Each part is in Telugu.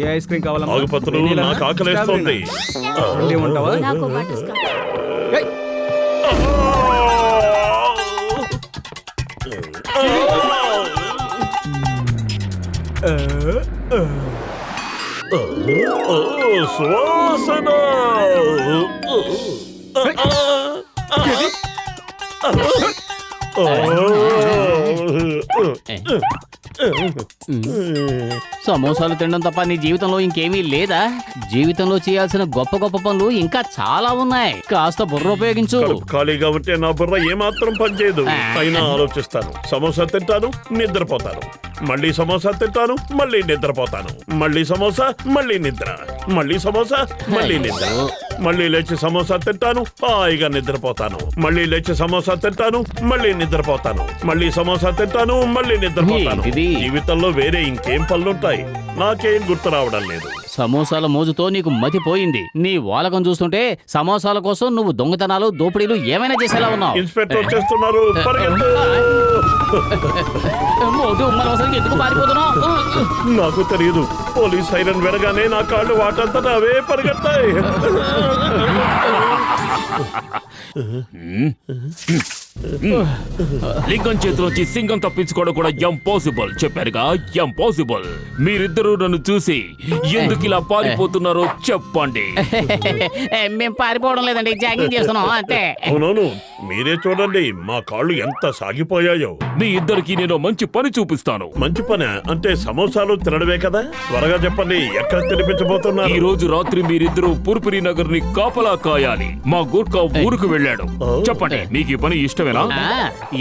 ఏ ఐస్ క్రీమ్ కావాలా? ఆగుపత్రులు నాకు ఆకలేస్తుంది. ఉంటావా? ఏయ్! సువాసన సమోసాలు తినడం తప్ప నీ జీవితంలో ఇంకేమీ లేదా? జీవితంలో చేయాల్సిన గొప్ప గొప్ప పనులు ఇంకా చాలా ఉన్నాయి. కాస్త బుర్ర ఉపయోగించు. ఖాళీగా ఉంటే నా బుర్ర ఏమాత్రం పనిచేయదు. అయినా ఆలోచిస్తాను. సమోసా తింటాను, నిద్రపోతాను. మళ్ళీ సమోసా తింటాను, మళ్ళీ నిద్రపోతాను. మళ్ళీ సమోసా, మళ్ళీ నిద్ర. మళ్ళీ సమోసా, మళ్ళీ నిద్ర. మళ్ళీ లేచి సమోసా తింటాను, హాయిగా నిద్రపోతాను. మళ్ళీ లేచి సమోసా తింటాను, మళ్ళీ నిద్రపోతాను. మళ్ళీ సమోసా తింటాను, మళ్ళీ నిద్రపోతాను. జీవితంలో వేరే ఇంకేం పనులుంటాయి? నాకేం గుర్తు రావడం లేదు. సమోసాల మోజుతో నీకు మతిపోయింది. నీ వాలకం చూస్తుంటే సమోసాల కోసం నువ్వు దొంగతనాలు, దోపిడీలు ఏమైనా చేసేలా ఉన్నావు. ఇన్స్పెక్టర్ వచ్చేస్తున్నారు, పరిగెత్తు. ఎందుకు పారిపోతున్నావు? నాకు తెలియదు. పోలీస్ సైరన్ వినగానే నా కాళ్ళు వాటంతటా అవే పరిగెత్తాయి. లింగం చేతిలోంచి సింగం తప్పించుకోవడం కూడా ఇంపాసిబుల్. చెప్పారుగా, ఇంపాసిబుల్. మీరిద్దరూ నన్ను చూసి ఎందుకు ఇలా పారిపోతున్నారో చెప్పండి. మేము పారిపోవడం లేదండి, జాగింగ్ చేస్తున్నాం అంతే. అవునవును, మీరే చూడండి మా కాళ్ళు ఎంత సాగిపోయాయో. మీ ఇద్దరికి నేను మంచి పని చూపిస్తాను. మంచి పని అంటే సమోసాలు తినడమే కదా? త్వరగా చెప్పండి, ఎక్కడ తినిపించబోతున్నారు? ఈ రోజు రాత్రి మీరిద్దరూ పుర్పురి నగర్ ని కాపలా కాయాలి. మా గూర్ఖా ఊరుకు వెళ్ళాడు. చెప్పండి, మీకు ఈ పని ఇష్టమేనా?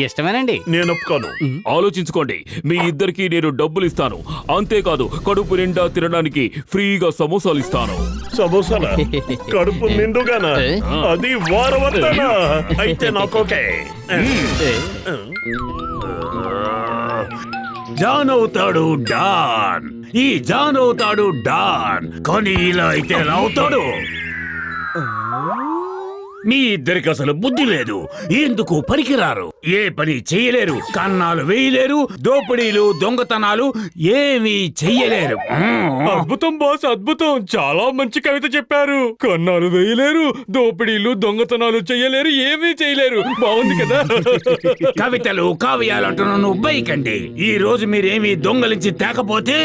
ఇష్టమేనండి. నేను ఒప్పుకోను. ఆలోచించుకోండి. మీ ఇద్దరికి నేను డబ్బులు ఇస్తాను. అంతేకాదు, కడుపు నిండా తినడానికి ఫ్రీగా సమోసాలు ఇస్తాను. సమోసాల కడుపు నిండుగానా? అది వారవంతానా? అయితే నాకోకే. జాన్ అవుతాడు డాన్. ఈ జాన్ అవుతాడు డాన్. కానీ ఇలా అయితే ఎలా అవుతాడు? మీ ఇద్దరికి అసలు బుద్ధి లేదు. ఎందుకు పనికిరారు, ఏ పని చెయ్యలేరు, కన్నాలు వేయలేరు, దోపిడీలు, దొంగతనాలు ఏమీ చెయ్యలేరు. అద్భుతం బాస్, అద్భుతం. చాలా మంచి కవిత చెప్పారు. కన్నాలు వేయలేరు, దోపిడీలు, దొంగతనాలు చెయ్యలేరు, ఏమీ చేయలేరు. బాగుంది కదా? కవితలు, కావ్యాలు అంటున్నా నువ్వు బైకండి. ఈ రోజు మీరేమీ దొంగలించి తేకపోతే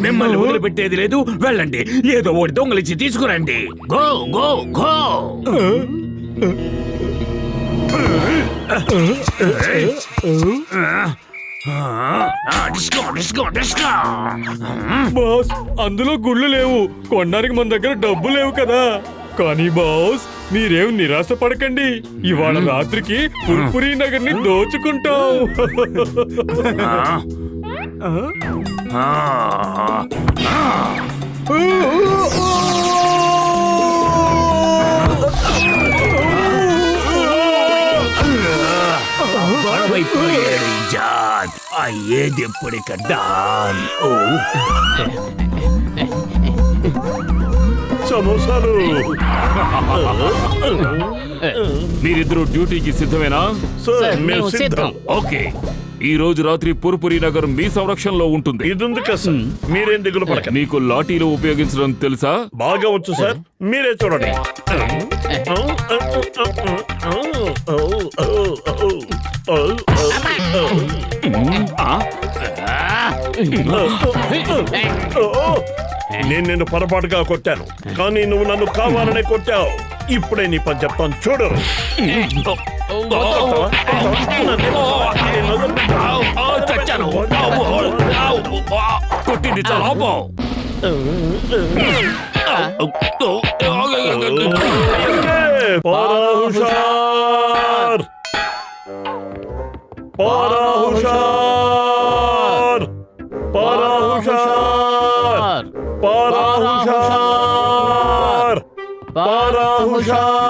మిమ్మల్ని వదిలిపెట్టేది లేదు. వెళ్ళండి, ఏదో ఒకటి దొంగలించి తీసుకురండి. Go go go. బాస్, అందులో గుళ్ళు లేవు, కొనడానికి మన దగ్గర డబ్బు లేవు కదా. కానీ బాస్, మీరేం నిరాశ పడకండి. ఇవాళ రాత్రికి పుర్పురి నగర్ ని దోచుకుంటాం. John అయ్యేదెప్పుడిక don. సమోసాలు. మీరిద్దరూ డ్యూటీకి సిద్ధమేనా? మేము సిద్ధం. ఓకే, ఈ రోజు రాత్రి పుర్పురి నగర్ మీ సంరక్షణలో ఉంటుంది. ఇది ఉంది కదా సార్, మీరేం దిగులు పడకండి. మీకు లాఠీలు ఉపయోగించడం తెలుసా? బాగా వచ్చు సార్, మీరే చూడండి. నేను నిన్ను పొరపాటుగా కొట్టాను, కానీ నువ్వు నన్ను కావాలనే కొట్టావు. ఇప్పుడే నీ పని చెప్తాను, చూడు. కొట్టింది చాలా హుషార్, హుషార్, హుషార్, హుషార్, హుషార్,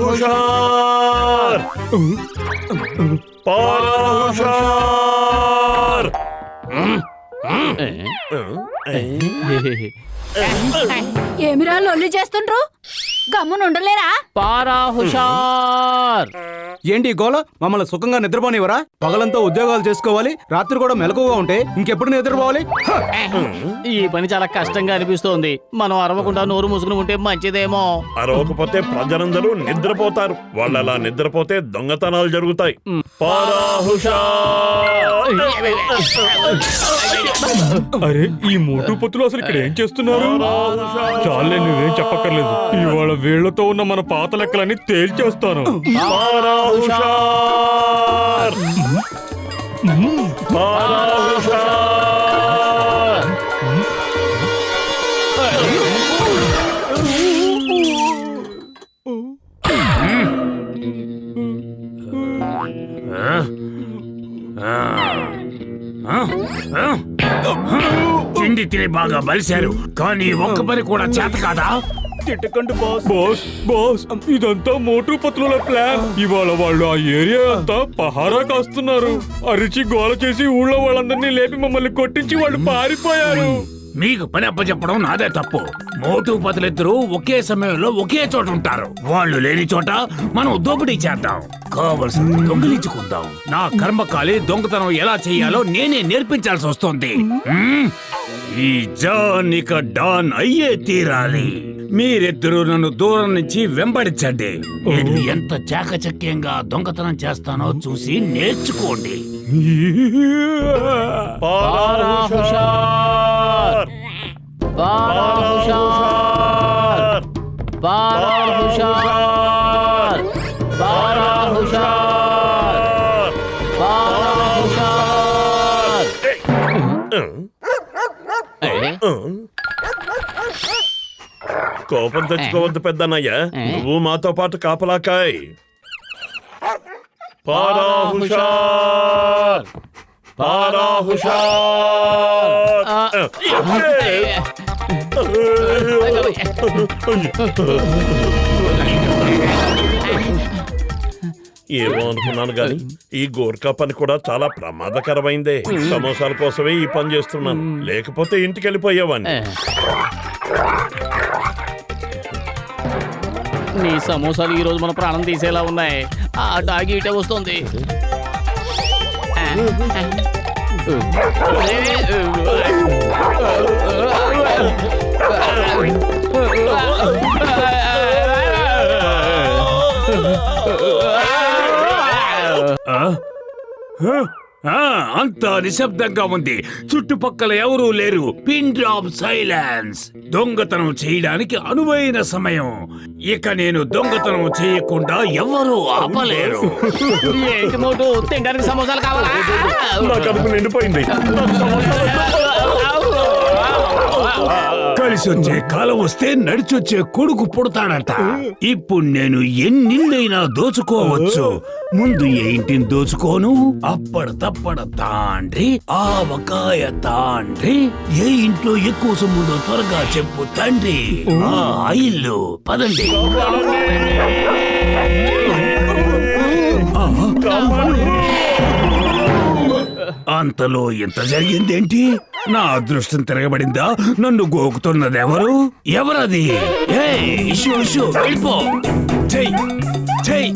హుషార్, హుషార్. ఏమిరా లొల్లి చేస్తుండ్రు? గమ్మునుండలేరా? పారా హుషార్. ఏంటి ఈ గోల? మమ్మల్ని సుఖంగా నిద్రపోనివరా? పగలంతా ఉద్యోగాలు చేసుకోవాలి, రాత్రి కూడా మెలకువగా ఉంటే ఇంకెప్పుడు నిద్రపోవాలి? హ! ఈ పని చాలా కష్టంగా అనిపిస్తోంది. మనం అరవకుండా నోరు మూసుకుని ఉంటే మంచిదేమో. అరవకపోతే ప్రజలందరూ నిద్రపోతారు. వాళ్ళు అలా నిద్రపోతే దొంగతనాలు జరుగుతాయి. పారా హుషార్. అరే ఈ మోటు పత్తులు అసలు ఇక్కడ ఏం చేస్తున్నారు? చాలే, నువ్వేం చెప్పక్కర్లేదు. ఇవాళ వీళ్లతో ఉన్న మన పాత లెక్కలన్నీ తేల్చేస్తాను. పారా హుషార్. పారా హుషార్. తిండి తిని బాగా బలిశారు, కానీ ఒక్క పని కూడా చేత కాదా? తిట్టకండి బాస్. బాస్ బాస్, ఇదంతా మోటు పత్రుల ప్లాన్. ఇవాళ వాళ్ళు ఆ ఏరియా అంతా పహారా కాస్తున్నారు. అరిచి గోల చేసి ఊళ్ళో వాళ్ళందరినీ లేపి మమ్మల్ని కొట్టించి వాళ్ళు పారిపోయారు. మీకు పని అప్పచెప్పడం నాదే తప్పు. మోటు పతులిద్దరూ ఒకే సమయంలో ఒకే చోట ఉంటారు. వాళ్ళు లేని చోట మనం దోపిడీ చేద్దాం, కావలసింది దొంగిలించుకుందాం. నా కర్మకాలి దొంగతనం ఎలా చేయాలో నేనే నేర్పించాల్సి వస్తుంది. ఈ జాన్ ఇక డాన్ అయ్యే తీరాలి. మీరిద్దరూ నన్ను దూరం నుంచి వెంబడించండి. నేను ఎంత చాకచక్యంగా దొంగతనం చేస్తానో చూసి నేర్చుకోండి. పారా హుషార్. పారా హుషార్. పారా హుషార్. పారా హుషార్. పారా హుషార్. కోపం తెచ్చుకోవద్దు పెద్దన్నయ్య, నువ్వు మాతో పాటు కాపలాకాయ్. పారా హుషార్. పారా హుషార్. ఏమో అనుకున్నాను గాని ఈ గోర్ఖా పని కూడా చాలా ప్రమాదకరమైందే. సమోసాల కోసమే ఈ పని చేస్తున్నాను, లేకపోతే ఇంటికి వెళ్ళిపోయేవాడిని. నీ సమోసాలు ఈ రోజు మన ప్రాణం తీసేలా ఉన్నాయి. ఆ డాగి ఇటే వస్తుంది. అంతా నిశ్శబ్దంగా ఉంది. చుట్టుపక్కల ఎవరూ లేరు. Pin drop silence. దొంగతనం చేయడానికి అనువైన సమయం. ఇక నేను దొంగతనం చేయకుండా ఎవరూ ఆపలేరు. ఏంటి మోటు, తినడానికి సమోసాలు కావాలా? నా కడుపు నిండిపోయింది. కలిసి వచ్చే కాలం వస్తే నడిచొచ్చే కొడుకు పుడతాడట. ఇప్పుడు నేను ఎన్నిళ్ళైనా దోచుకోవచ్చు. ముందు ఏ ఇంటిని దోచుకోను? అప్పడ తప్పడ తాండ్రి ఆవకాయ తాండ్రి. ఏ ఇంట్లో ఎక్కువ సొమ్ముందో త్వరగా చెప్పు తండ్రి. ఆ ఇల్లు పదండి. అంతలో ఎంత జరిగిందేంటి? నా అదృష్టం తిరగబడిందా? నన్ను గోకుతున్నదెవరు? ఎవరది? వెళ్ళిపో. చెయ్ చెయ్.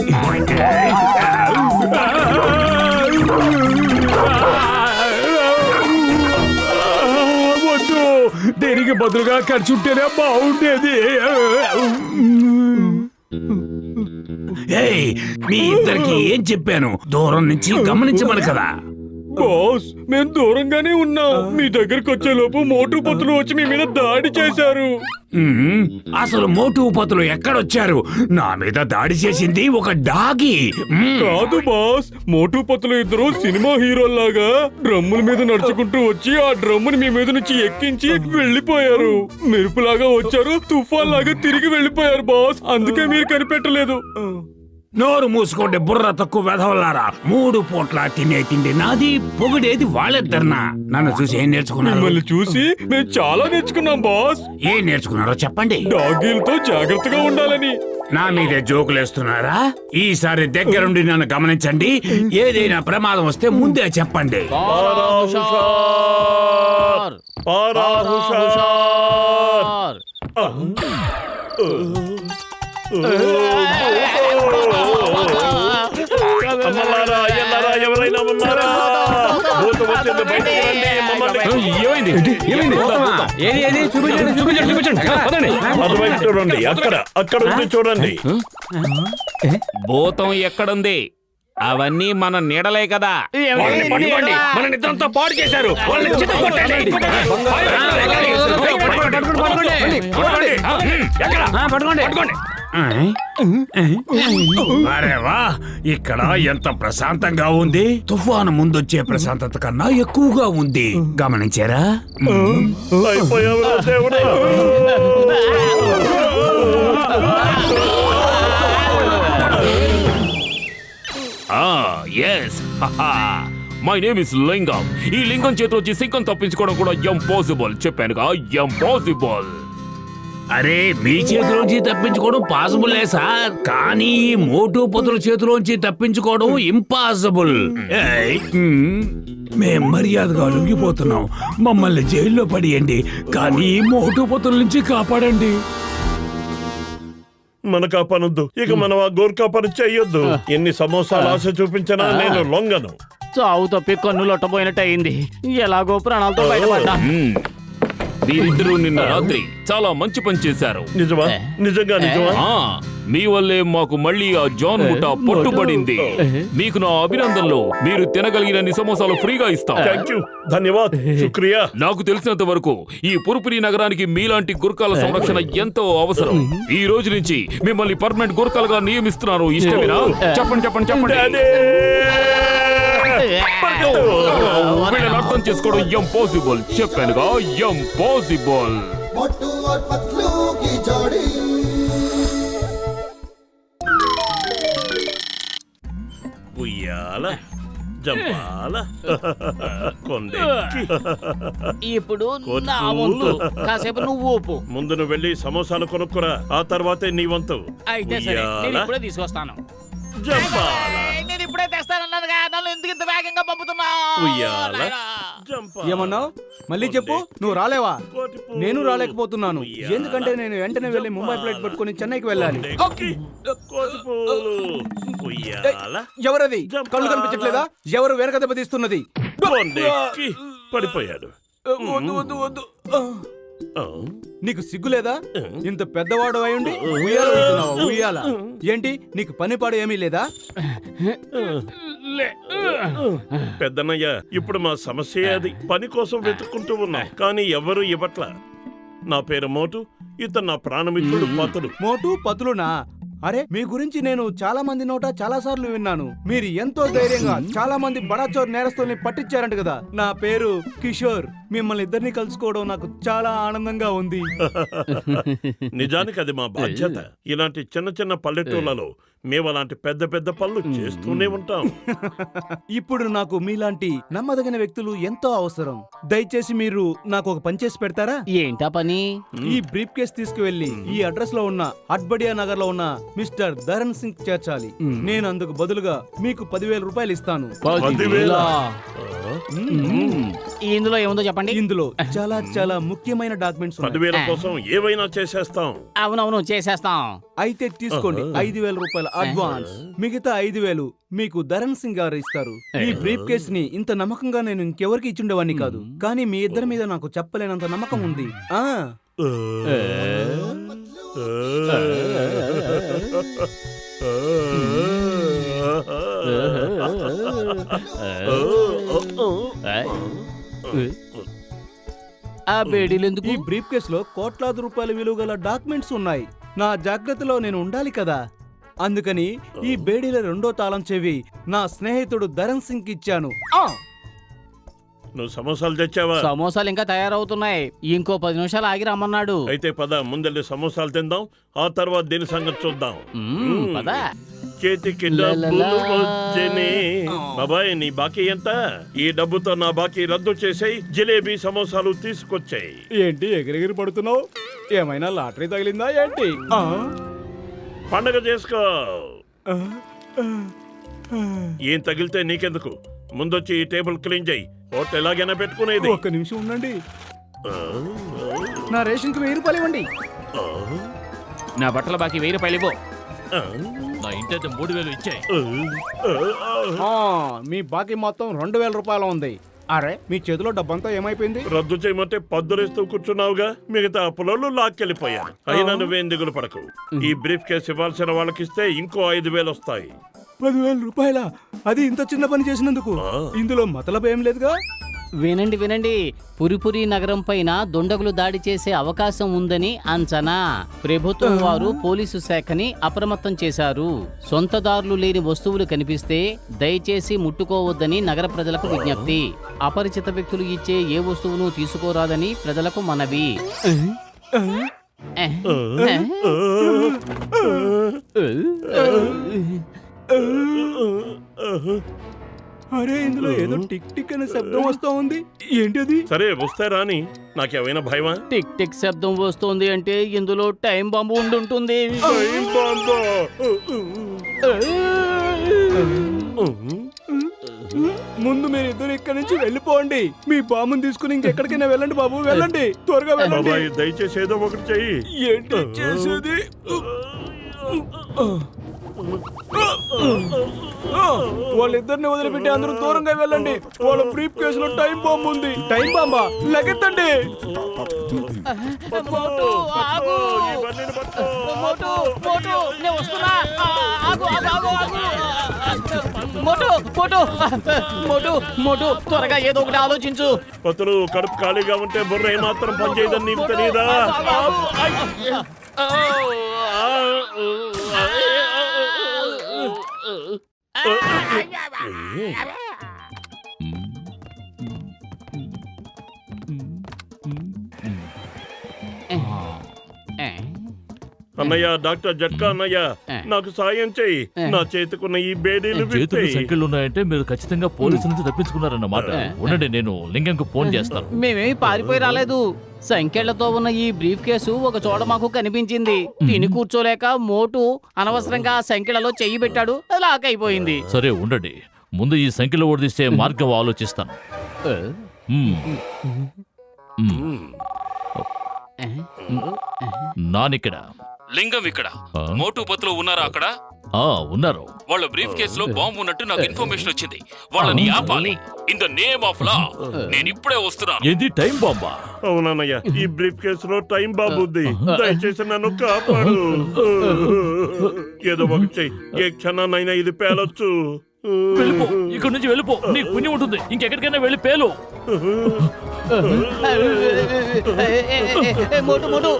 వద్దు, దేనికి బదులుగా ఖర్చుంటేనే బాగుండేది. మీ ఇద్దరికి ఏం చెప్పాను? దూరం నుంచి గమనించమని కదా. బాస్, మేము దూరంగానే ఉన్నాం. మీ దగ్గరకు వచ్చే లోపు మోటు పత్తులు వచ్చి మీ మీద దాడి చేశారు. అసలు మోటు పతులు ఎక్కడొచ్చారు? నా మీద దాడి చేసింది ఒక డాగి. కాదు బాస్, మోటు పత్తులు ఇద్దరు సినిమా హీరోల్లాగా డ్రమ్ముల మీద నడుచుకుంటూ వచ్చి ఆ డ్రమ్ముని మీ మీద నుంచి ఎక్కించి వెళ్ళిపోయారు. మెరుపులాగా వచ్చారు, తుఫాన్ లాగా తిరిగి వెళ్ళిపోయారు బాస్. అందుకే మీరు కనిపెట్టలేదు. నోరు మూసుకోండి బుర్ర తక్కువ వెధవలారా. 3 పూట్ల తినే తిండి నాది, పొగిడేది వాళ్ళిద్దరినా. నన్ను చూసి ఏం నేర్చుకున్నారు? మిమ్మల్ని చూసి మేము చాలా నేర్చుకున్నాం బాస్. ఏం నేర్చుకున్నారో చెప్పండి. డాగీలతో జాగ్రత్తగా ఉండాలని. నా మీదే జోకులేస్తున్నారా? ఈసారి దగ్గరుండి నన్ను గమనించండి. ఏదైనా ప్రమాదం వస్తే ముందే చెప్పండి. పారా హుషార్. పారా హుషార్. అమ్మలారా, అయ్యలారా, ఎవరైనా ఉన్నారా? భూతం వచ్చింది, బయటికి రండి, మమ్మల్ని ఏమైంది చూపించండి అటువైపు చూడండి, అక్కడ ఉంది చూడండి. భూతం ఎక్కడుంది? అవన్నీ మన నీడలే కదా. మన నిద్రంతా పాడు చేశారు. వాళ్ళని చితక్కొట్టండి. పట్టుకోండి. అరే వా, ఇక్కడ ఎంత ప్రశాంతంగా ఉంది. తుఫాను ముందొచ్చే ప్రశాంతత కన్నా ఎక్కువగా ఉంది. గమనించారా? అయిపోయావురా దేవుడా. ఎస్, మై నేమ్ ఇస్ లింగం. ఈ లింగం చేతిలో వచ్చి సింగం తప్పించుకోవడం కూడా ఇంపాసిబుల్. చెప్పానుగా, ఇంపాసిబుల్. అరే, మీ చేతిలోంచి తప్పించుకోవడం పాసిబుల్లే సార్, కానీ ఈ మోటు పతుల చేతిలోంచి తప్పించుకోవడం ఇంపాసిబుల్. మేం మర్యాదగా లొంగిపోతున్నాం. మమ్మల్ని జైల్లో పడేయండి, కానీ ఈ మోటు పతుల నుంచి కాపాడండి. మన కాపనొద్దు, ఇక మనం ఆ గోర్ఖా పని చెయ్యొద్దు. ఎన్ని సమోసాలు ఆశ చూపించినా నేను లొంగను. చావు తప్పి కన్ను లొట్టపోయినట్టు అయింది. ఎలాగో ప్రాణాలతో బయటపడ్డా. మీరిద్దరూ నిన్న రాత్రి చాలా మంచి పని చేశారు. నిజమా? నిజంగా నిజమా? మీ వల్లే మాకు మళ్ళీ ఆ జాన్ ముఠా పట్టుబడింది. మీకు నా అభినందనలు. మీరు తినగలిగినన్ని సమోసాలు ఫ్రీగా ఇస్తాం. థ్యాంక్ యూ, ధన్యవాద్, శుక్రియా. నాకు తెలిసినంత వరకు ఈ పురుపురి నగరానికి మీలాంటి గుర్కాల సంరక్షణ ఎంతో అవసరం. ఈ రోజు నుంచి మిమ్మల్ని పర్మనెంట్ గుర్కాలుగా నియమిస్తున్నారు. ఇష్టమేనా? చెప్పండి. వీళ్ళని అర్థం చేసుకోవడం ఇంపాసిబుల్. చెప్పానుగా, ఇంపాసిబుల్. मोटू और पतलू की जोड़ी ఉయ్యాల, జంపాల, కొండెక్కి. ఇప్పుడు కోతి నా వంతు. కాసేపు నువ్వు ఊపు. ముందు నువ్వు వెళ్ళి సమోసాలు కొనుక్కురా, ఆ తర్వాతే నీ వంతు. అయితే సరే, నేను ఉయ్యాల, ఇప్పుడే తీసుకొస్తాను. జంపాల, నేను ఇప్పుడే తెస్తానన్నానుగా, నన్ను ఎందుకు ఇంత వేగంగా పంపుతున్నా? ఉయ్యాల, జంపాల. ఏమన్నావు? మళ్ళీ చెప్పు. నువ్వు రాలేవా? కోతిపూలు, నేను రాలేకపోతున్నాను. ఉయ్యాల, ఎందుకంటే నేను వెంటనే వెళ్ళి ముంబై ఫ్లైట్ పట్టుకుని చెన్నైకి వెళ్ళాలి. కొండెక్కి, కోతిపూలు, ఉయ్యాల, ఎవరది? కళ్ళు కనిపించట్లేదా? ఎవరు వెనక దెబ్బ తీస్తున్నది? కొండెక్కి పడిపోయాడు. ఆ, నీకు సిగ్గు లేదా? ఇంత పెద్దవాడు అయ్యుండి ఉయ్యాల ఊగుతున్నావా? ఉయ్యాల ఏంటి? నీకు పని పాడు ఏమీ లేదా? పెద్దన్నయ్య, ఇప్పుడు మా సమస్య అది. పని కోసం వెతుక్కుంటూ ఉన్నాం, కానీ ఎవరు ఇవ్వట్ల. నా పేరు మోటు, ఇతను నా ప్రాణమిత్రుడు పతులు. మోటు పతులునా? అరే, మీ గురించి నేను చాలా మంది నోట చాలా సార్లు విన్నాను. మీరు ఎంతో ధైర్యంగా చాలా మంది బడాచోర్ నేరస్తుల్ని పట్టించారంట కదా. నా పేరు కిషోర్. మిమ్మల్ని ఇద్దరిని కలుసుకోవడం నాకు చాలా ఆనందంగా ఉంది. నిజానికి అది మా బాధ్యత. ఇలాంటి చిన్న చిన్న పల్లెటూళ్ళలో మేము అలాంటి పెద్ద పెద్ద పనులు చేస్తూనే ఉంటాం. ఇప్పుడు నాకు మీలాంటి నమ్మదగిన వ్యక్తులు ఎంతో అవసరం. దయచేసి మీరు నాకు ఒక పని చేసి పెడతారా? ఏంటా పని? ఈ బ్రీఫ్ కేస్ తీసుకువెళ్ళి ఈ అడ్రస్ లో ఉన్న అట్బడియా నగర్ లో ఉన్న మిస్టర్ ధరణ్ సింగ్ చేర్చాలి. నేను అందుకు బదులుగా మీకు 10,000 రూపాయలు ఇస్తాను. 10,000? ఇందులో ఏముందో చెప్పండి. ఇందులో చాలా చాలా ముఖ్యమైన డాక్యుమెంట్స్ ఉన్నాయి. 10,000 కోసం ఏవైనా చేసేస్తాం. అవునవును, చేసేస్తాం. అయితే తీసుకోండి 5,000 రూపాయల అడ్వాన్స్. మిగతా 5,000 మీకు ధరణ్ సింగ్ గారు ఇస్తారు. ఈ బ్రీఫ్ కేస్ ని ఇంత నమ్మకంగా నేను ఇంకెవరికి ఇచ్చుండేవాడిని కాదు, కానీ మీ ఇద్దరి మీద నాకు చెప్పలేనంత నమ్మకం ఉంది. ఆ బేడీలు ఎందుకు? ఈ బ్రీఫ్ కేస్ లో కోట్లాది రూపాయల విలువ గల డాక్యుమెంట్స్ ఉన్నాయి. నా జాగ్రత్తలో నేను ఉండాలి కదా, అందుకని ఈ బేడీల రెండో తాళం చెవి నా స్నేహితుడు ధరణ్ సింగ్ ఇచ్చాను. నువ్వు సమోసాలు తెచ్చావా? సమోసాలు ఇంకా తయారవుతున్నాయి. ఇంకో 10 నిమిషాలు ఆగి రమ్మన్నాడు. అయితే పద, ముందెళ్ళి సమోసాలు తిందాం, ఆ తర్వాత దీని సంగతి చూద్దాం. పద. చేతికి డబ్బులు వచ్చేనే. బాబాయ్, నీ బాకీ ఎంత? ఈ డబ్బుతో నా బాకీ రద్దు చేసేయి. జిలేబీ సమోసాలు తీసుకొచ్చాయి. ఏంటి ఎగిరెగిరి పడుతున్నావు? ఏమైనా లాటరీ తగిలిందా ఏంటి? పండగ చేసుకో. ఏం తగిలితే నీకెందుకు? ముందొచ్చి ఈ టేబుల్ క్లీన్ చేయి. హోటల్ ఎలాగైనా పెట్టుకునేది. ఒక్క నిమిషం ఉండండి. నా రేషన్కి 1000 రూపాయలు ఇవ్వండి. నా బట్టల బాకీ 1000 రూపాయలు ఇవ్వు. నా ఇంటి 3000 ఇచ్చాయి. మీ బాకీ మొత్తం 2000 రూపాయలు ఉంది. అరే మీ చేతిలో డబ్బంతా ఏమైపోయింది? రద్దు చేయమంటే పద్దులేస్తూ కూర్చున్నావుగా, మిగతా అప్పులోళ్ళు లాక్కెళ్ళిపోయారు. అయినా నువ్వేం దిగులు పడకు. ఈ బ్రీఫ్ కేసు ఇవ్వాల్సిన వాళ్ళకిస్తే ఇంకో 5000 వస్తాయి. 10,000 రూపాయల? అది ఇంత చిన్న పని చేసినందుకు ఇందులో మతలబ్ ఏం లేదుగా? వినండి వినండి, పురిపురి నగరం పైన దుండగులు దాడి చేసే అవకాశం ఉందని అంచనా. ప్రభుత్వం వారు పోలీసు శాఖని అప్రమత్తం చేశారు. సొంతదారులు లేని వస్తువులు కనిపిస్తే దయచేసి ముట్టుకోవద్దని నగర ప్రజలకు విజ్ఞప్తి. అపరిచిత వ్యక్తులు ఇచ్చే ఏ వస్తువును తీసుకోరాదని ప్రజలకు మనవి. అరే ఇందులో ఏదో టిక్ టిక్ అనే శబ్దం వస్తా ఉంది. ఏంటి అది? సరే వస్తే రాని, నాకేమైనా భయమా? టిక్ టిక్ శబ్దం వస్తోంది అంటే ఇందులో టైం బాంబు ఉండుంటుంది. టైం బాంబా? ముందు మీరు ఇద్దరు ఇక్కడి నుంచి వెళ్ళిపోండి. మీ బాంబుని తీసుకుని ఇంకెక్కడికైనా వెళ్ళండి బాబు, వెళ్ళండి, త్వరగా వెళ్ళండి. బాబాయ్ దయచేసి ఏదో ఒకటి చెయ్యి. ఏంటి చేసేది? వాళ్ళిద్దరిని వదిలిపెట్టి అందరూ దూరంగా వెళ్ళండి. వాళ్ళ బ్రీఫ్ కేసులో టైం బాంబు ఉంది. టైం బాంబా? లెగెత్తండి. మోటు, ఆగు. ఈ బండిని పట్టుకో. మోటు, మోటు, నేను వస్తున్నా. ఆగు, ఆగు, ఆగు, ఆగు. మోటు, మోటు, మోటు, మోటు, త్వరగా ఏదో ఒకటి ఆలోచించు. పతులు కడుపు ఖాళీగా ఉంటే బుర్ర ఏమాత్రం పనిచేయదని నీకు తెలియదా? అన్నయ్య, డాక్టర్ జట్కా అన్నయ్య, నాకు సాయం చెయ్యి. నా చేతికున్న ఈ బేడీలు చేతులు విప్పేయ్. సంఖ్యలు ఉన్నాయంటే మీరు ఖచ్చితంగా పోలీసుల నుంచి తప్పించుకున్నారన్నమాట. ఉండండి, నేను లింగంకు ఫోన్ చేస్తాను. మేమేమి పారిపోయి రాలేదు. సంఖ్యలతో ఉన్న ఈ బ్రీఫ్ కేసు ఒక చోట మాకు కనిపించింది. తిని కూర్చోలేక మోటు అనవసరంగా ఆ సంఖ్యలలో చెయ్యి పెట్టాడు, లాక్ అయిపోయింది. సరే ఉండండి, ముందు ఈ సంఖ్యలు ఓడిస్తే మార్గం ఆలోచిస్తాను. నానిక్కడ, లింగం ఇక్కడ. మోటు పత్తులు ఉన్నారా అక్కడ? ఉన్నారు. వాళ్ళ బ్రీఫ్ కేసులో బాంబు ఉన్నట్టు నాకు ఇన్ఫర్మేషన్ వచ్చింది. వాళ్ళని ఆపాలి. In the name of law. నేను ఇప్పుడే వస్తున్నాను. ఏంది టైం బాంబా? అవునన్నయ్య, ఈ బ్రీఫ్ కేసులో టైం బాంబు ఉంది. దయచేసి నన్ను కాపాడు. ఏదో ఒకటి చెయ్యి. ఏ క్షణాన్నైనా ఇది పేలొచ్చు. వెళ్ళిపో, ఇక్కడ నుంచి వెళ్ళిపో. నీకు పుణ్యం ఉంటుంది. ఇంకెక్కడికైనా వెళ్ళి పేలు. మోటు, మోటు,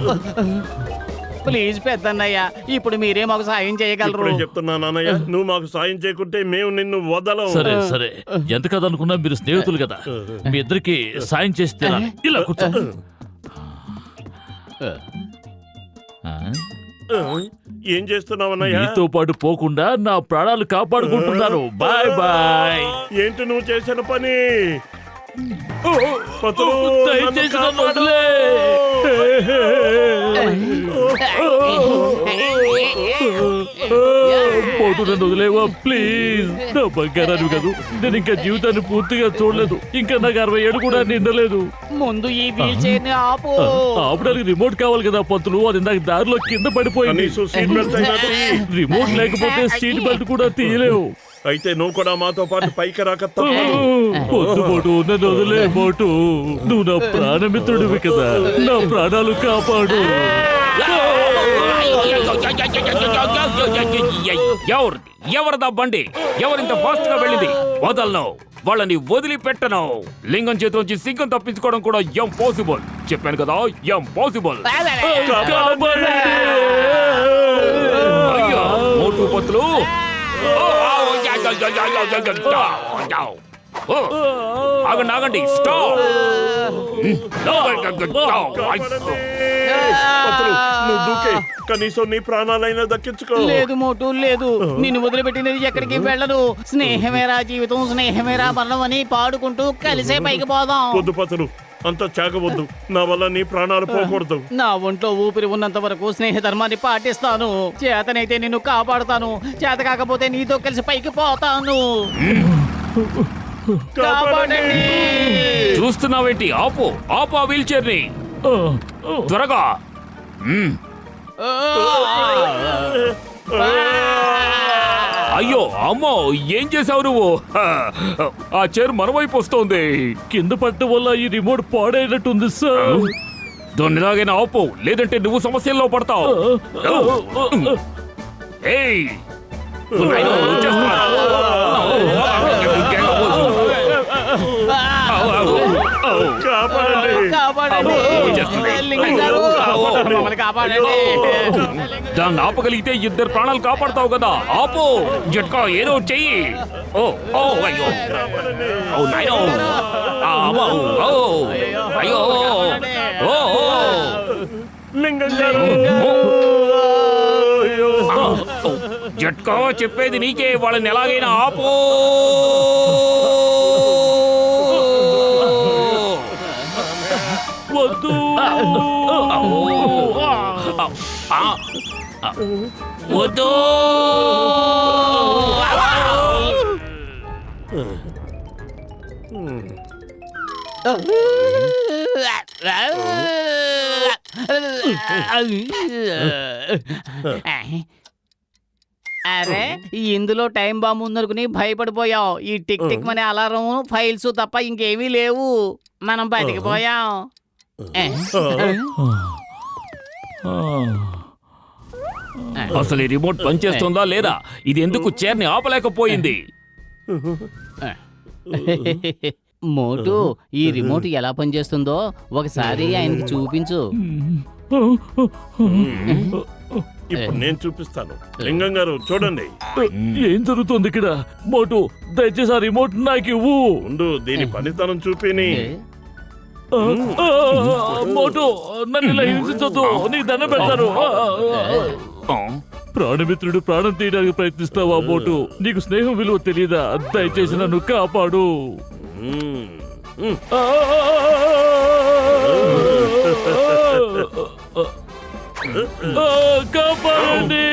ప్లీజ్ పెద్దన్నయ్య, ఇప్పుడు మీరే మాకు సాయం చేయగలరు. ఇప్పుడే చెప్తున్నా నాన్నయ్య, నువ్వు మాకు సాయం చేయకుంటే మేము నిన్ను వదలం. సరే సరే, ఎంత కదనుకున్నా మీరు స్నేహితులు కదా, మీ ఇద్దరికి సాయం చేస్తే ఇలా కూర్చో. ఏం చేస్తున్నావన్నయ్య? నీతో పాటు పోకుండా నా ప్రాణాలు కాపాడుకుంటున్నాను. Bye bye. ఏంటి నువ్వు చేసిన పని? పతులు, దయచేసి నన్ను నన్ను కాపాడు. వదిలే. పోటు, నన్ను వదిలేవా ప్లీజ్. నా బంగారాన్ని కాదు, నేను ఇంకా జీవితాన్ని పూర్తిగా చూడలేదు. ఇంకా నాకు 60 ఏళ్ళు కూడా నిండలేదు. ముందు ఈ వీల్ చైర్ ని ఆపు. ఆపడానికి రిమోట్ కావాలి కదా పంతులు, అది నాకు దారిలో కింద పడిపోయింది. కనీసం సీట్ బెల్ట్ అయినా తీ. రిమోట్ లేకపోతే సీట్ బెల్ట్ కూడా తీయలేవు. అయితే నువ్వు కూడా మాతో పాటు పైకి రాక తప్పదు. పొద్దు పోటు, నన్ను వదిలే పోటు. నువ్వు నా ప్రాణమిత్రుడివి కదా, నా ప్రాణాలు కాపాడు. ఎవరిదా బండి? ఎవరింత ఫాస్ట్ గా వెళ్ళింది? వదలను, వాళ్ళని వదిలిపెట్టను. లింగం చేతిలోంచి సింగం తప్పించుకోవడం కూడా ఇంపాసిబుల్. చెప్పాను కదా, ఇంపాసిబుల్. అయ్యో, మోటు పత్తులు. ఆగండి, ఆగండి, స్టాప్. పతులు, నువ్వు దూకే. కనీసం నీ ప్రాణాలైనా దక్కించుకో. లేదు మోటు, లేదు. నిన్ను వదిలిపెట్టినది ఎక్కడికి వెళ్ళను. స్నేహమేరా జీవితం, స్నేహమేరా మరణం అని పాడుకుంటూ కలిసే పైకి పోదాం. వద్దు పతులు, అంత చాగవద్దు. నా వల్ల నీ ప్రాణాలు పోకూడదు. నా ఒంట్లో ఊపిరి ఉన్నంత వరకు స్నేహ ధర్మాన్ని పాటిస్తాను. చేతనైతే నిన్ను కాపాడుతాను, చేత కాకపోతే నీతో కలిసి పైకి పోతాను. కాపాడండి. చూస్తున్నావేంటి? ఆపు, ఆపు ఆ వీల్ చైర్ ని త్వరగా. అయ్యో అమ్మో ఏం చేసావు నువ్వు ఆ చైర్ మన వైపు వస్తోంది. కింద పట్టడం వల్ల ఈ రిమోట్ పాడైనట్టుంది సార్. దాన్ని ఎలాగైనా ఆపు, లేదంటే నువ్వు సమస్యల్లో పడతావు. ఏయ్, నాయనా, వచ్చేస్తున్నాను. దాన్ని ఆపగలిగితే ఇద్దరు ప్రాణాలు కాపాడతావు కదా. ఆపు జట్కా, ఏదో చెయ్యి. ఓ ఓ అయ్యో, ఓ నాయనో, అయ్యో, ఓ లింగం గారు జట్కా, చెప్పేది నీకే. వాళ్ళని ఎలాగైనా ఆపు. వద్దు. వద్దు. అరే, ఇందులో టైం బాంబు ఉందనుకుని భయపడిపోయాం. ఈ టిక్ టిక్ అనే అలారం, ఫైల్స్ తప్ప ఇంకేమీ లేవు. మనం బతికిపోయాం. అసలు ఈ రిమోట్ పనిచేస్తుందా లేదా? ఇది ఎందుకు చైర్ని ఆపలేకపోయింది? మోటు, ఈ రిమోట్ ఎలా పనిచేస్తుందో ఒకసారి ఆయనకి చూపించు. ఇప్పుడు నేను చూపిస్తాను. లింగం గారు చూడండి. ఏం జరుగుతుంది ఇక్కడ? మోటు, దయచేసి ఆ రిమోట్ నాకు ఇవ్వు. ముందు దీని పనితనం చూపిని. మోటు, నన్ను ఇలా హింసించొద్దు. నీకు దండం పెడతాను. ప్రాణమిత్రుడు ప్రాణం తీయడానికి ప్రయత్నిస్తావా మోటు? నీకు స్నేహం విలువ తెలియదా? దయచేసి నన్ను కాపాడు. కాపాడండి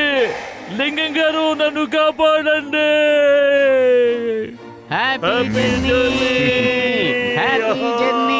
లింగం గారు, నన్ను కాపాడండి. Happy journey, happy journey.